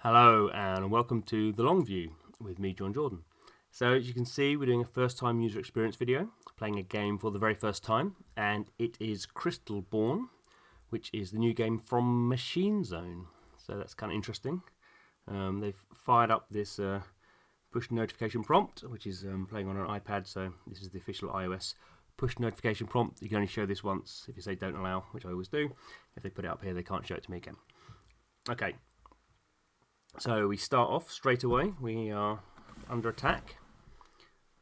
Hello and welcome to The Long View with me, John Jordan. So as you can see, we're doing a first time user experience video, playing a game for the very first time, and it is Crystalborne, which is the new game from Machine Zone. So that's kind of interesting. They've fired up this push notification prompt, which is playing on an iPad, so this is the official iOS push notification prompt. You can only show this once if you say don't allow, which I always do. If they put it up here, they can't show it to me again. Okay. So we start off straight away. We are under attack.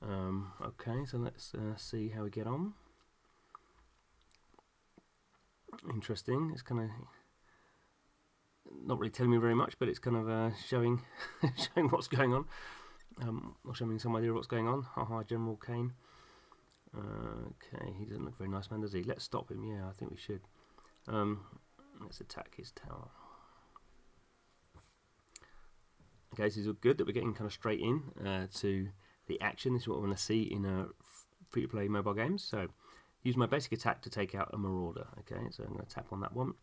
Okay, so let's see how we get on. Interesting. It's kind of not really telling me very much, but it's kind of showing showing what's going on. Or showing me some idea of what's going on. Haha, General Kane. Okay, he doesn't look very nice, man, does he? Let's stop him. Yeah, I think we should. Let's attack his tower. Okay, so it's all good that we're getting kind of straight in to the action. This is what we want to see in free-to-play mobile games. So, use my basic attack to take out a marauder. Okay, so I'm going to tap on that one.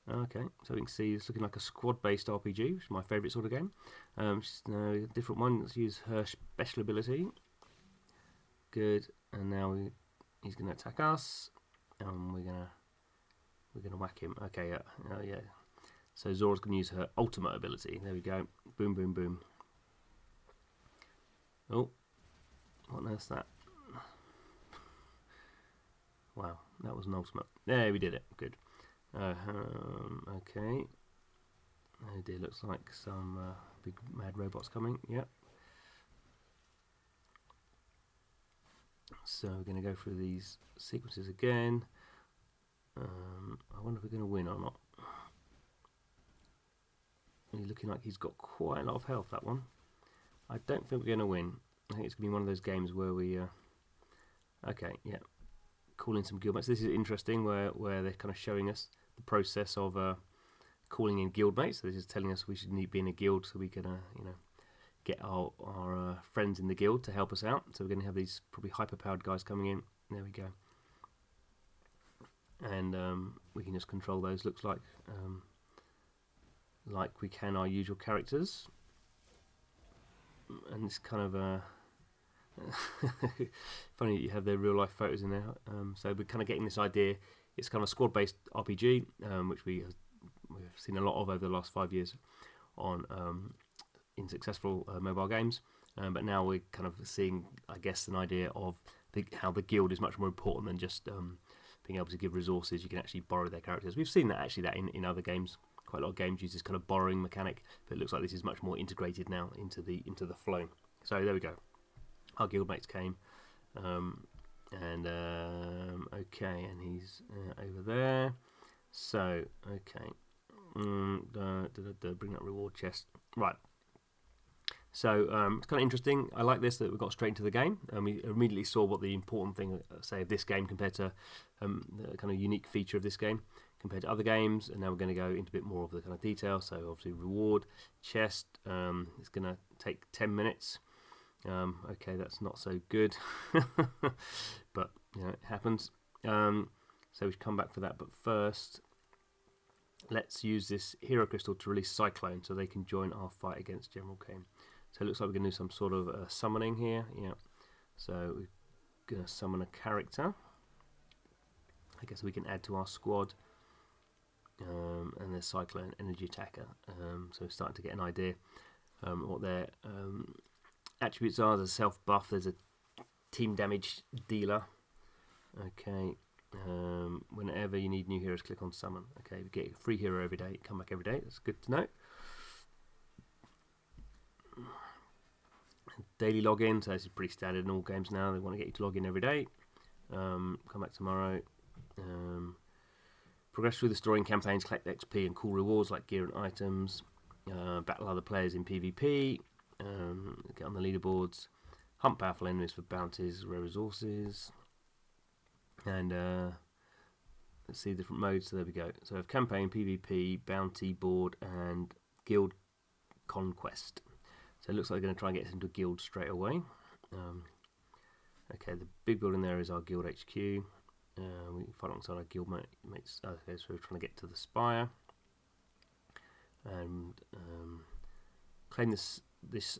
Okay, so we can see it's looking like a squad-based RPG, which is my favourite sort of game. Just a different one. Let's use her special ability. Good, and now he's going to attack us, and we're gonna whack him. Okay, yeah. So Zora's going to use her ultimate ability. There we go. Boom, boom, boom. Oh, what on earth's that? Wow, that was an ultimate. There, we did it. Good. Okay. Oh dear, looks like some big mad robots coming. Yep. So we're going to go through these sequences again. I wonder if we're going to win or not. He's looking like he's got quite a lot of health, that one. I don't think we're going to win. I think it's going to be one of those games where we... okay, yeah. Calling some guildmates. This is interesting, where they're kind of showing us the process of calling in guildmates. So this is telling us we should be in a guild so we can, get our friends in the guild to help us out. So we're going to have these probably hyper-powered guys coming in. There we go. And we can just control those, looks like we can our usual characters, and it's kind of funny that you have their real life photos in there. So we're kind of getting this idea. It's kind of a squad-based RPG, which we've seen a lot of over the last 5 years on in successful mobile games. But now we're kind of seeing, I guess, an idea of how the guild is much more important than just being able to give resources. You can actually borrow their characters. We've seen that in other games. Quite a lot of games use this kind of borrowing mechanic, but it looks like this is much more integrated now into the flow. So there we go. Our guildmates came, and okay, and he's over there. So okay, bring that reward chest. Right. So it's kind of interesting. I like this that we got straight into the game, and we immediately saw what the important thing, say, of this game compared to the kind of unique feature of this game compared to other games. And now we're going to go into a bit more of the kind of detail. So obviously reward chest. It's going to take 10 minutes. Okay, that's not so good, but it happens. So we should come back for that. But first, let's use this hero crystal to release Cyclone, so they can join our fight against General Kane. So it looks like we're going to do some sort of summoning here. Yeah. So we're going to summon a character. I guess we can add to our squad. And there's Cyclone Energy Attacker. So we're starting to get an idea what their attributes are. There's a self buff. There's a team damage dealer. Okay. Whenever you need new heroes, click on summon. Okay, we get a free hero every day. Come back every day. That's good to know. Daily login. So this is pretty standard in all games now. They want to get you to log in every day. Come back tomorrow. Progress through the story and campaigns, collect XP and cool rewards like gear and items. Battle other players in PvP. Get on the leaderboards. Hunt powerful enemies for bounties, rare resources. And let's see different modes. So there we go. So we have campaign, PvP, bounty board, and guild conquest. So it looks like they're going to try and get us into a guild straight away. Okay, the big building there is our guild HQ. We fight alongside our guild mates. Okay, so we're trying to get to the spire. and claim this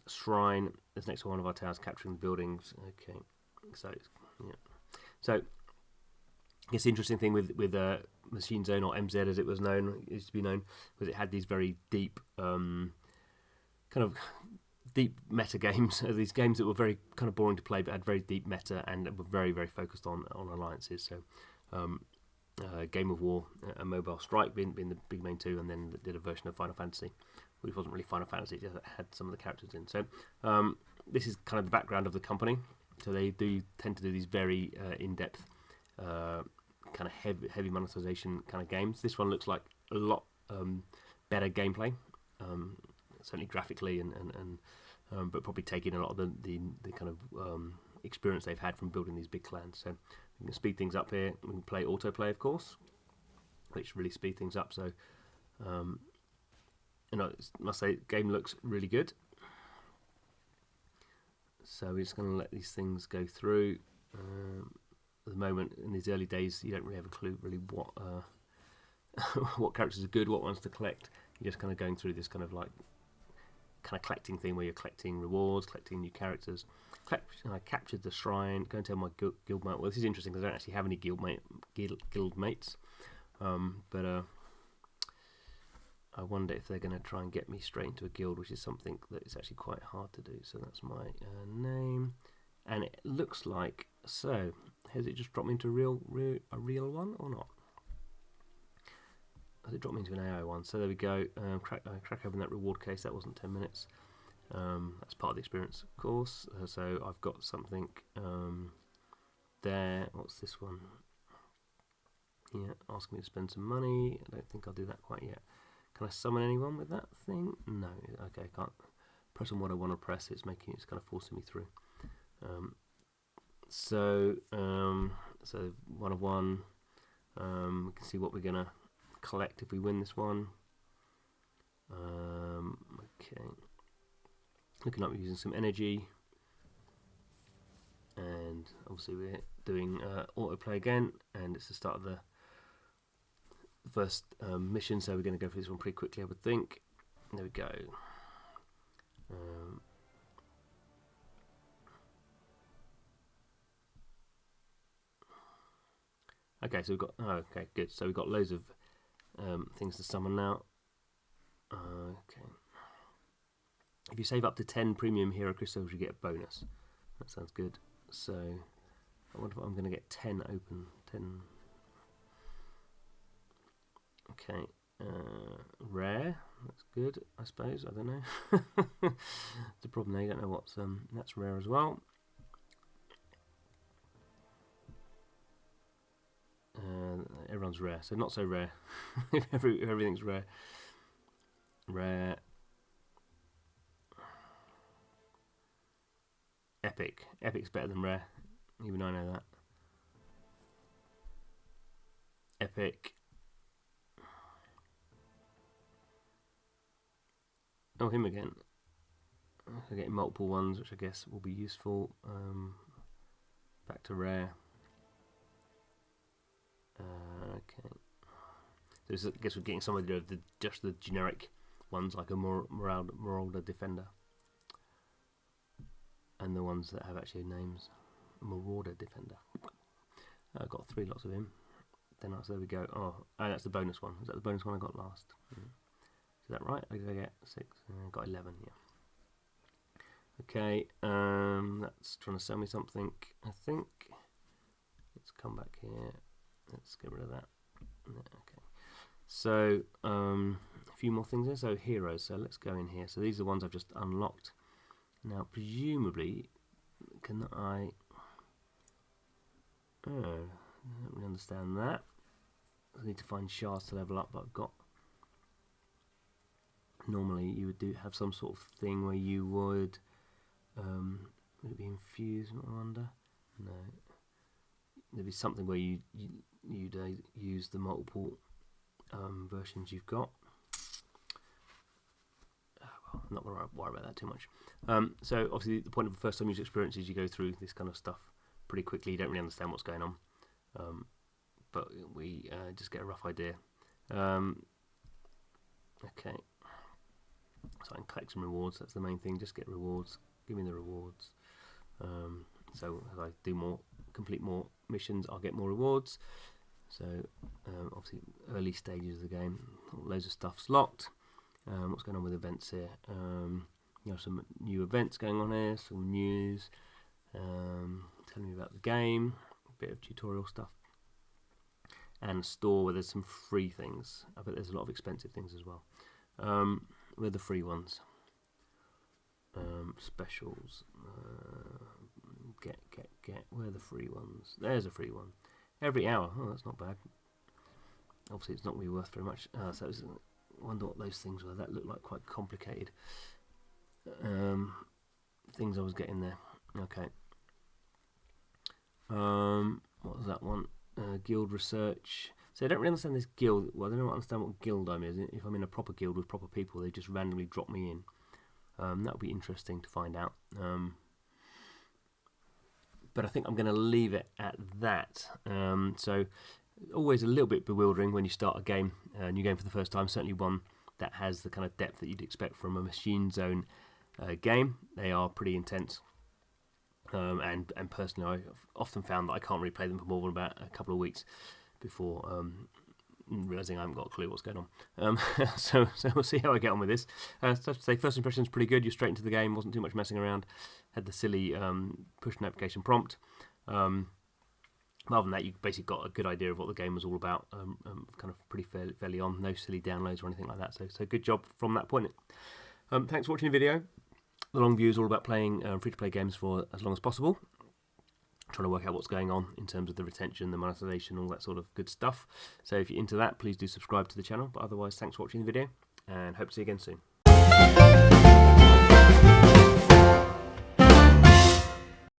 shrine is next to one of our towers, capturing the buildings. Okay, so yeah, so I guess the interesting thing with Machine Zone, or MZ as it was known, used to be known, was it had these very deep kind of deep meta games, these games that were very kind of boring to play but had very deep meta and were very, very focused on alliances. So Game of War and Mobile Strike being the big main two, and then did a version of Final Fantasy, which wasn't really Final Fantasy, it just had some of the characters in. So this is kind of the background of the company. So they do tend to do these very in-depth kind of heavy monetization kind of games. This one looks like a lot better gameplay, certainly graphically, and but probably taking a lot of the kind of experience they've had from building these big clans. So we can speed things up here. We can play autoplay, of course, which really speed things up. So I must say, the game looks really good. So we're just going to let these things go through. At the moment, in these early days, you don't really have a clue really what what characters are good, what ones to collect. You're just kind of going through this kind of collecting thing where you're collecting rewards, collecting new characters. I captured the shrine. Go and tell my guild mate. Well, this is interesting because I don't actually have any guild mates. But I wonder if they're going to try and get me straight into a guild, which is something that is actually quite hard to do. So that's my name, and it looks like so. Has it just dropped me into a real one or not? Has it dropped me into an AI one? So there we go. Crack open that reward case. That wasn't 10 minutes. That's part of the experience, of course. So I've got something there. What's this one? Yeah, asking me to spend some money. I don't think I'll do that quite yet. Can I summon anyone with that thing? No. Okay, I can't press on what I want to press. It's kind of forcing me through. So 1 of 1. We can see what we're gonna collect if we win this one. Okay, looking like we're using some energy, and obviously we're doing autoplay again, and it's the start of the first mission, so we're going to go through this one pretty quickly, I would think. There we go. Okay, so we've got okay, good. So we've got loads of things to summon now. Okay. If you save up to 10 premium hero crystals, you get a bonus. That sounds good. So I wonder if I'm going to get 10 open. 10. Okay. Rare. That's good, I suppose. I don't know. The problem there, you don't know what's that's rare as well. Everyone's rare, so not so rare. Everything's rare. Rare. Epic. Epic's better than rare. Even I know that. Epic. Oh, him again. I'm getting multiple ones, which I guess will be useful. Back to rare. Okay. So I guess we're getting some of just the generic ones, like a Marauder Defender, and the ones that have actually names. Marauder Defender. I got 3 lots of him. Then there we go. Oh, that's the bonus one. Is that the bonus one I got last? Is that right? Did I get 6? I got 11. Yeah. Okay. That's trying to sell me something, I think. Let's come back here. Let's get rid of that. Okay. So a few more things there. So heroes. So let's go in here. So these are the ones I've just unlocked. Now presumably, can I? Oh, I don't really understand that. I need to find shards to level up, but I've got. Normally, you would have some sort of thing where you would it be infused? I wonder. No. There'd be something where you'd use the multiple versions you've got. Well, I'm not going to worry about that too much. So obviously the point of the first time user experience is you go through this kind of stuff pretty quickly. You don't really understand what's going on, but we just get a rough idea. Okay, So I can collect some rewards. That's the main thing. Just get rewards. Give me the rewards. So as I do more, complete more missions, I'll get more rewards. So obviously early stages of the game, loads of stuff's locked. What's going on with events here? You know, some new events going on here, some news, telling me about the game, a bit of tutorial stuff, and a store where there's some free things. I bet there's a lot of expensive things as well. Where are the free ones? Specials. Get. Where are the free ones? There's a free one. Every hour. Oh, that's not bad. Obviously, it's not really worth very much. So I wonder what those things were. That looked like quite complicated things I was getting there. Okay. What was that one? Guild research. So I don't really understand this guild. Well, I don't understand what guild I'm in. If I'm in a proper guild with proper people, they just randomly drop me in. That would be interesting to find out. But I think I'm going to leave it at that. So always a little bit bewildering when you start a game, a new game for the first time. Certainly one that has the kind of depth that you'd expect from a Machine Zone game. They are pretty intense. And personally, I've often found that I can't really play them for more than about a couple of weeks before realising I haven't got a clue what's going on. So we'll see how I get on with this. So to say, first impression is pretty good. You're straight into the game. Wasn't too much messing around. Had the silly push notification prompt. Other than that, you basically got a good idea of what the game was all about. Kind of pretty fairly on. No silly downloads or anything like that. So good job from that point. Thanks for watching the video. The long view is all about playing free-to-play games for as long as possible. Trying to work out what's going on in terms of the retention, the monetization, all that sort of good stuff. So if you're into that, please do subscribe to the channel. But otherwise, thanks for watching the video, and hope to see you again soon.